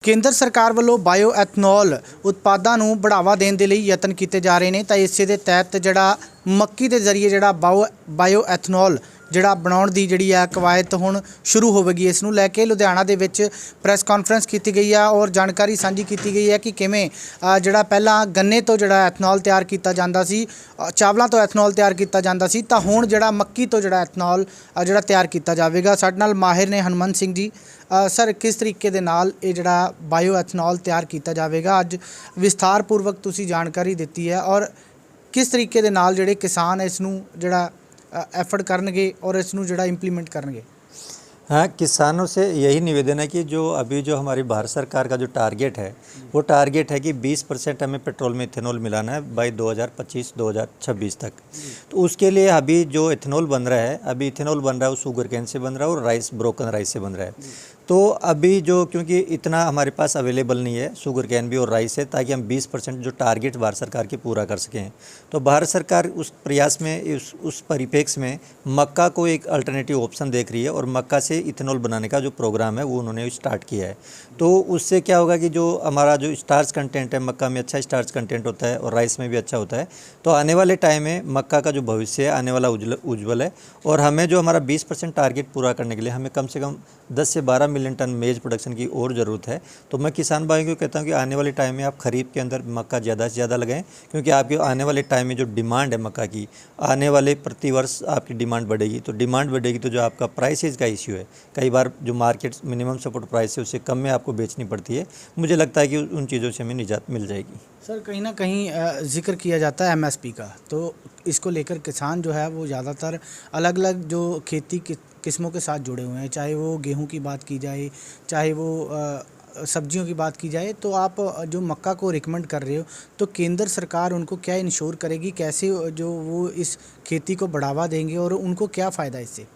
ਕੇਂਦਰ ਸਰਕਾਰ ਵੱਲੋਂ ਬਾਇਓ ਐਥਨੋਲ ਉਤਪਾਦਾਂ ਨੂੰ बढ़ावा देने ਦੇ ਲਈ ਯਤਨ ਕੀਤੇ ਜਾ ਰਹੇ ਨੇ ਤਾਂ ਇਸੇ ਦੇ ਤਹਿਤ ਜਿਹੜਾ ਮੱਕੀ ਦੇ ਜ਼ਰੀਏ ਜਿਹੜਾ ਬਾਇਓ ਐਥਨੋਲ ਜਿਹੜਾ ਬਣਾਉਣ ਦੀ ਜਿਹੜੀ ਆ ਕਵਾਇਦ ਹੁਣ ਸ਼ੁਰੂ ਹੋਵੇਗੀ। ਇਸ ਨੂੰ ਲੈ ਕੇ ਲੁਧਿਆਣਾ ਦੇ ਵਿੱਚ ਪ੍ਰੈਸ ਕਾਨਫਰੰਸ ਕੀਤੀ ਗਈ ਆ ਔਰ ਜਾਣਕਾਰੀ ਸਾਂਝੀ ਕੀਤੀ ਗਈ ਹੈ ਕਿ ਕਿਵੇਂ ਜਿਹੜਾ ਪਹਿਲਾਂ ਗੰਨੇ ਤੋਂ ਜਿਹੜਾ ਐਥਨੋਲ ਤਿਆਰ ਕੀਤਾ ਜਾਂਦਾ ਸੀ, ਚਾਵਲਾਂ ਤੋਂ ਐਥਨੋਲ ਤਿਆਰ ਕੀਤਾ ਜਾਂਦਾ ਸੀ, ਤਾਂ ਹੁਣ ਜਿਹੜਾ ਮੱਕੀ ਤੋਂ ਜਿਹੜਾ ਐਥਨੋਲ ਜਿਹੜਾ ਤਿਆਰ ਕੀਤਾ ਜਾਵੇਗਾ। ਸਾਡੇ ਨਾਲ ਮਾਹਿਰ ਨੇ ਹਨੂੰਮੰਤ ਸਿੰਘ ਜੀ। ਸਰ, ਕਿਸ ਤਰੀਕੇ ਦੇ ਨਾਲ ਇਹ ਜਿਹੜਾ ਬਾਇਓ ਐਥਨੋਲ ਤਿਆਰ ਕੀਤਾ ਜਾਵੇਗਾ, ਅੱਜ ਵਿਸਥਾਰਪੂਰਵਕ ਤੁਸੀਂ ਜਾਣਕਾਰੀ ਦਿੱਤੀ ਹੈ ਔਰ किस तरीके दे नाल जिहड़े किसान इसनूं जिहड़ा एफर्ट करनगे और इसनूं जिहड़ा इंप्लीमेंट करनगे। हाँ, किसानों से यही निवेदन है कि जो अभी जो हमारी भारत सरकार का जो टारगेट है वो टारगेट है कि 20% हमें पेट्रोल में इथेनॉल मिलाना है बाई 2025-2026 तक। तो उसके लिए अभी जो इथेनॉल बन रहा है, अभी इथेनॉल बन रहा है वो शुगर कैन से बन रहा है और राइस ब्रोकन राइस से बन रहा है। तो अभी जो क्योंकि इतना हमारे पास अवेलेबल नहीं है शुगर कैन भी और राइस है, ताकि हम 20% जो टारगेट भारत सरकार की पूरा कर सकें। तो भारत सरकार उस प्रयास में उस परिप्रेक्ष्य में मक्का को एक अल्टरनेटिव ऑप्शन देख रही है और मक्का से इथेनॉल बनाने का जो प्रोग्राम है वो उन्होंने स्टार्ट किया है। तो उससे क्या होगा कि जो हमारा जो स्टार्च कंटेंट है, मक्का में अच्छा स्टार्च कंटेंट होता है और राइस में भी अच्छा होता है। तो आने वाले टाइम में मक्का का जो भविष्य है आने वाला उज्ज्वल है। और हमें जो हमारा 20% टारगेट पूरा करने के लिए हमें कम से कम 10 से 12 मिलियन टन मेज प्रोडक्शन की और ज़रूरत है। तो मैं किसान भाइयों को कहता हूँ कि आने वाले टाइम में आप खरीफ के अंदर मक्का ज़्यादा से ज़्यादा लगाएं, क्योंकि आपके आने वाले टाइम में जो डिमांड है मक्का की, आने वाले प्रतिवर्ष आपकी डिमांड बढ़ेगी। तो डिमांड बढ़ेगी तो जो आपका प्राइसेज का इश्यू है, कई बार जो मार्केट मिनिमम सपोर्ट प्राइस है उससे कम में आपको बेचनी पड़ती है। मुझे लगता है कि उन चीज़ों से हमें निजात मिल जाएगी। सर, कहीं ना कहीं जिक्र किया जाता है एमएसपी का, तो इसको लेकर किसान जो है वो ज़्यादातर अलग अलग जो खेती किस्मों के साथ जुड़े हुए हैं, चाहे वो गेहूं की बात की जाए, चाहे वो सब्जियों की बात की जाए। तो आप जो मक्का को रिकमेंड कर रहे हो, तो केंद्र सरकार उनको क्या इंश्योर करेगी, कैसे जो वो इस खेती को बढ़ावा देंगे और उनको क्या फ़ायदा इससे?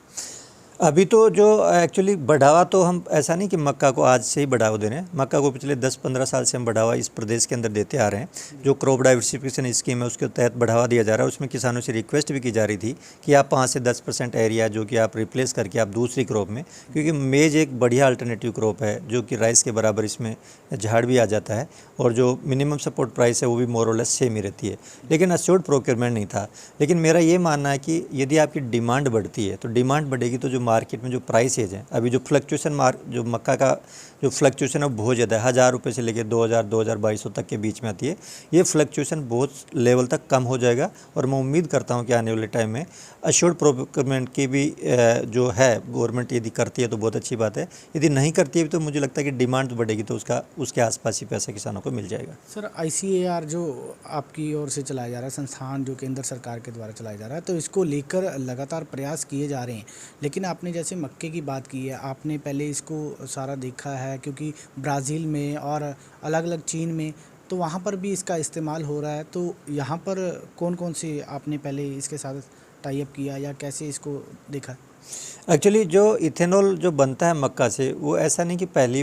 अभी तो जो एक्चुअली बढ़ावा तो हम ऐसा नहीं कि मक्का को आज से ही बढ़ावा दे रहे हैं। मक्का को पिछले 10-15 साल से हम बढ़ावा इस प्रदेश के अंदर देते आ रहे हैं। जो क्रॉप डाइवर्सिफिकेशन स्कीम है उसके तहत बढ़ावा दिया जा रहा है। उसमें किसानों से रिक्वेस्ट भी की जा रही थी कि आप 5 से 10% एरिया जो कि आप रिप्लेस करके आप दूसरी क्रॉप में, क्योंकि मेज एक बढ़िया अल्टरनेटिव क्रॉप है जो कि राइस के बराबर इसमें झाड़ भी आ जाता है और जो मिनिमम सपोर्ट प्राइस है वो भी मोर और लेस सेम ही रहती है। लेकिन अश्योर्ड प्रोक्योरमेंट नहीं था। लेकिन मेरा ये मानना है कि यदि आपकी डिमांड बढ़ती है तो डिमांड बढ़ेगी तो जो मार्केट में जो प्राइसेज हैं, अभी जो फ्लक्चुएशन जो मक्का का जो फ्लक्चुएशन है बहुत ज़्यादा है, 1000 रुपये से लेकर 2000-2200 तक के बीच में आती है। ये फ्लक्चुएशन बहुत लेवल तक कम हो जाएगा और मैं उम्मीद करता हूँ कि आने वाले टाइम में अश्योर्ड प्रोक्योरमेंट की भी जो है गवर्नमेंट यदि करती है तो बहुत अच्छी बात है। यदि नहीं करती है तो मुझे लगता है कि डिमांड बढ़ेगी तो उसके आसपास ही पैसा किसानों को मिल जाएगा। सर, ICAR जो आपकी ओर से चलाया जा रहा है, संस्थान जो केंद्र सरकार के द्वारा चलाया जा रहा है, तो इसको लेकर लगातार प्रयास किए जा रहे हैं। लेकिन आपने जैसे मक्के की बात की है, आपने पहले इसको सारा देखा है, क्योंकि ब्राज़ील में और अलग अलग चीन में तो वहाँ पर भी इसका इस्तेमाल हो रहा है। तो यहाँ पर कौन कौन से आपने पहले इसके साथ टाई अप किया या कैसे इसको देखा? एक्चुअली जो इथेनॉल जो बनता है मक्का से वो ऐसा नहीं कि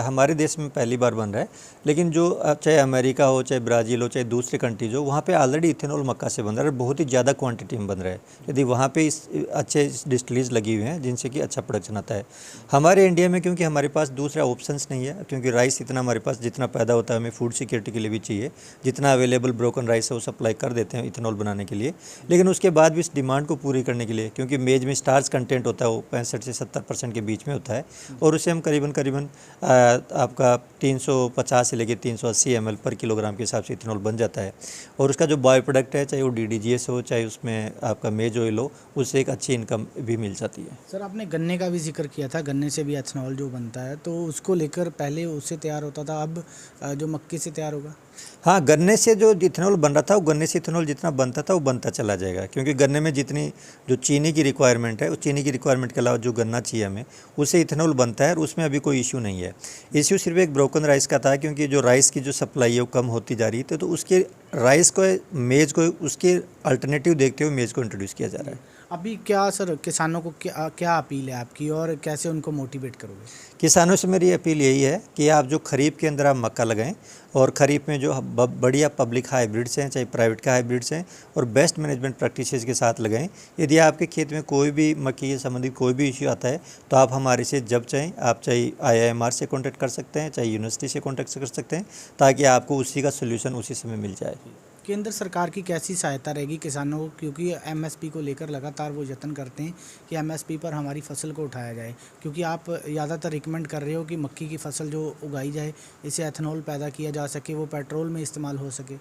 हमारे देश में पहली बार बन रहा है। लेकिन जो चाहे अमेरिका हो, चाहे ब्राज़ील हो, चाहे दूसरे कंट्रीज हो, वहाँ पे ऑलरेडी इथेनॉल मक्का से बन रहा है और बहुत ही ज़्यादा क्वांटिटी में बन रहा है। यदि वहाँ पे अच्छे डिस्टिलरीज लगी हुई हैं जिनसे कि अच्छा प्रोडक्शन आता है। हमारे इंडिया में क्योंकि हमारे पास दूसरा ऑप्शंस नहीं है, क्योंकि राइस इतना हमारे पास जितना पैदा होता है हमें फूड सिक्योरिटी के लिए भी चाहिए, जितना अवेलेबल ब्रोकन राइस है वो सप्लाई कर देते हैं इथेनॉल बनाने के लिए। लेकिन उसके बाद भी इस डिमांड को पूरी करने के लिए, क्योंकि मेज में स्टार्च कंटेंट होता है वो 65 से 70% के बीच में होता है और उसे हम करीबन आपका 350 से लेकर 380 ml पर किलोग्राम के हिसाब से इथेनॉल बन जाता है। और उसका जो बायो प्रोडक्ट है, चाहे वो DDGS हो, चाहे उसमें आपका मेज ऑयल हो, उससे एक अच्छी इनकम भी मिल जाती है। सर, आपने गन्ने का भी जिक्र किया था, गन्ने से भी एथनॉल जो बनता है, तो उसको लेकर पहले उससे तैयार होता था, अब जो मक्के से तैयार होगा? हाँ, गन्ने से जो इथेनॉल बन रहा था वो गन्ने से इथेनॉल जितना बनता था वो बनता चला जाएगा, क्योंकि गन्ने में जितनी जो चीनी की रिक्वायरमेंट है उस चीनी की रिक्वायरमेंट के अलावा जो गन्ना चाहिए हमें उससे इथेनॉल बनता है और उसमें अभी कोई इश्यू नहीं है। इश्यू सिर्फ एक ब्रोकन राइस का था, क्योंकि जो राइस की जो सप्लाई है वो कम होती जा रही थी, तो उसके राइस को मेज को उसके अल्टरनेटिव देखते हुए मेज को इंट्रोड्यूस किया जा रहा है। अभी क्या सर किसानों को क्या अपील है आपकी और कैसे उनको मोटिवेट करोगे? किसानों से मेरी अपील यही है कि आप जो खरीफ के अंदर आप मक्का लगाएं और खरीफ में जो बढ़िया पब्लिक हाइब्रिड्स हैं, चाहे प्राइवेट का हाइब्रिड्स हैं, और बेस्ट मैनेजमेंट प्रैक्टिसेस के साथ लगाएं। यदि आपके खेत में कोई भी मक्की से संबंधित कोई भी इश्यू आता है तो आप हमारे से जब चाहें, आप चाहे IIMR से कॉन्टैक्ट कर सकते हैं, चाहे यूनिवर्सिटी से कॉन्टैक्ट कर सकते हैं, ताकि आपको उसी का सोल्यूशन उसी समय मिल जाए। केंद्र सरकार की कैसी सहायता रहेगी किसानों को, क्योंकि MSP को लेकर लगातार वो यत्न करते हैं कि MSP पर हमारी फसल को उठाया जाए, क्योंकि आप ज़्यादातर रिकमेंड कर रहे हो कि मक्की की फसल जो उगाई जाए इसे एथेनॉल पैदा किया जा सके, वो पेट्रोल में इस्तेमाल हो सके।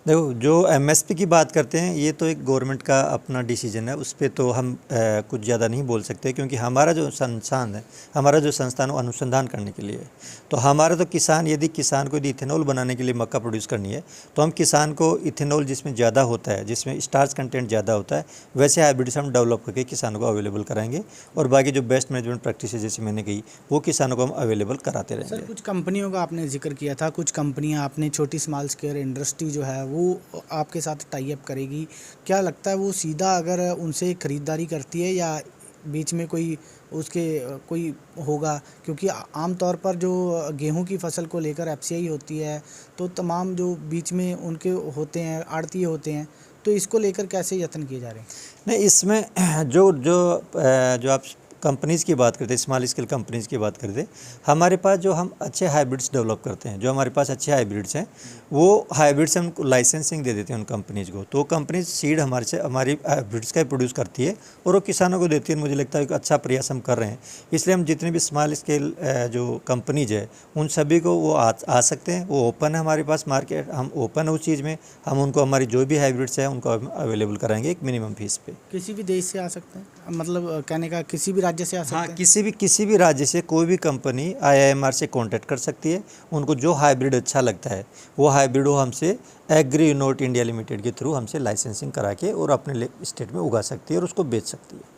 देखो, जो MSP की बात करते हैं ये तो एक गवर्नमेंट का अपना डिसीजन है, उस पर तो हम कुछ ज़्यादा नहीं बोल सकते, क्योंकि हमारा जो संस्थान है, हमारा जो संस्थान वो अनुसंधान करने के लिए है। तो हमारा तो किसान, यदि किसान को यदि इथेनॉल बनाने के लिए मक्का प्रोड्यूस करनी है तो हम किसान को इथेनॉल जिसमें ज़्यादा होता है, जिसमें स्टार्च कंटेंट ज़्यादा होता है, वैसे हाइब्रिड्स हम डेवलप करके किसानों को अवेलेबल कराएंगे, और बाकी जो बेस्ट मैनेजमेंट प्रैक्टिस जैसे मैंने कही वो किसानों को हम अवेलेबल कराते रहेंगे। सर कुछ कंपनियों का आपने जिक्र किया था, कुछ कंपनियां आपने छोटी स्मॉल स्केल इंडस्ट्री जो है वो आपके साथ टाई अप करेगी, क्या लगता है वो सीधा अगर उनसे खरीदारी करती है या बीच में कोई उसके कोई होगा? क्योंकि आम तौर पर जो गेहूं की फसल को लेकर FCI होती है तो तमाम जो बीच में उनके होते हैं आड़तीए होते हैं, तो इसको लेकर कैसे यत्न किए जा रहे हैं? नहीं, इसमें जो आप कंपनीज़ की बात करते हैं, स्मॉल स्केल कंपनीज़ की बात करते हैं, हमारे पास जो हम अच्छे हाइब्रिड्स डेवलप करते हैं, जो हमारे पास अच्छे हाइब्रिड्स हैं, वो हाइब्रिड्स हम लाइसेंसिंग दे देते हैं उन कंपनीज़ को। तो कंपनीज सीड हमारे से हमारी हाइब्रिड्स का प्रोड्यूस करती है और वो किसानों को देती है। मुझे लगता है कि अच्छा प्रयास हम कर रहे हैं, इसलिए हम जितने भी स्मॉल स्केल जो कंपनीज है उन सभी को वो आ सकते हैं। वो ओपन है हमारे पास मार्केट, हम ओपन है उस चीज़ में, हम उनको हमारी जो भी हाइब्रिड्स है उनको अवेलेबल कराएंगे एक मिनिमम फीस पे। किसी भी देश से आ सकते हैं, मतलब कहने का किसी भी राज्य से आ सकते हाँ, हैं? किसी भी राज्य से कोई भी कंपनी IIMR से कांटेक्ट कर सकती है। उनको जो हाइब्रिड अच्छा लगता है वो हाइब्रिड वो हमसे एग्री यूनिट इंडिया लिमिटेड के थ्रू हमसे लाइसेंसिंग करा के और अपने स्टेट में उगा सकती है और उसको बेच सकती है।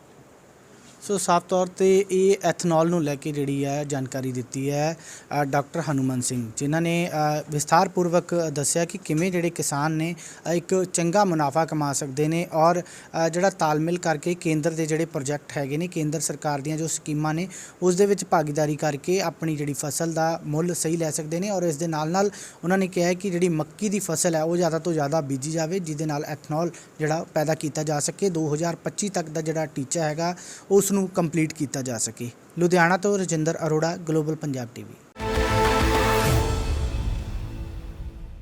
ਸੋ ਸਾਫ਼ ਤੌਰ ਤੇ ਇਹ ਐਥਨੋਲ ਨੂੰ ਲੈ ਕੇ ਜਿਹੜੀ ਹੈ ਜਾਣਕਾਰੀ ਦਿੱਤੀ ਹੈ ਡਾਕਟਰ ਹਨੂਮਨ ਸਿੰਘ, ਜਿਨ੍ਹਾਂ ਨੇ ਵਿਸਥਾਰਪੂਰਵਕ ਦੱਸਿਆ ਕਿ ਕਿਵੇਂ ਜਿਹੜੇ ਕਿਸਾਨ ਨੇ ਇੱਕ ਚੰਗਾ ਮੁਨਾਫਾ ਕਮਾ ਸਕਦੇ ਨੇ ਔਰ ਜਿਹੜਾ ਤਾਲਮੇਲ ਕਰਕੇ ਕੇਂਦਰ ਦੇ ਜਿਹੜੇ ਪ੍ਰੋਜੈਕਟ ਹੈਗੇ ਨੇ, ਕੇਂਦਰ ਸਰਕਾਰ ਦੀਆਂ ਜੋ ਸਕੀਮਾਂ ਨੇ ਉਸ ਦੇ ਵਿੱਚ ਭਾਗੀਦਾਰੀ ਕਰਕੇ ਆਪਣੀ ਜਿਹੜੀ ਫਸਲ ਦਾ ਮੁੱਲ ਸਹੀ ਲੈ ਸਕਦੇ ਨੇ। ਔਰ ਇਸ ਦੇ ਨਾਲ ਨਾਲ ਉਹਨਾਂ ਨੇ ਕਿਹਾ ਕਿ ਜਿਹੜੀ ਮੱਕੀ ਦੀ ਫਸਲ ਹੈ ਉਹ ਜ਼ਿਆਦਾ ਤੋਂ ਜ਼ਿਆਦਾ ਬੀਜੀ ਜਾਵੇ, ਜਿਹਦੇ ਨਾਲ ਐਥਨੋਲ ਜਿਹੜਾ ਪੈਦਾ ਕੀਤਾ ਜਾ ਸਕੇ। 2025 ਤੱਕ ਦਾ ਜਿਹੜਾ ਟੀਚਾ ਹੈਗਾ ਉਸ ਨੂੰ ਕੰਪਲੀਟ ਕੀਤਾ ਜਾ ਸਕੇ। ਲੁਧਿਆਣਾ ਤੋਂ ਰਜਿੰਦਰ ਅਰੋੜਾ, ਗਲੋਬਲ ਪੰਜਾਬ TV।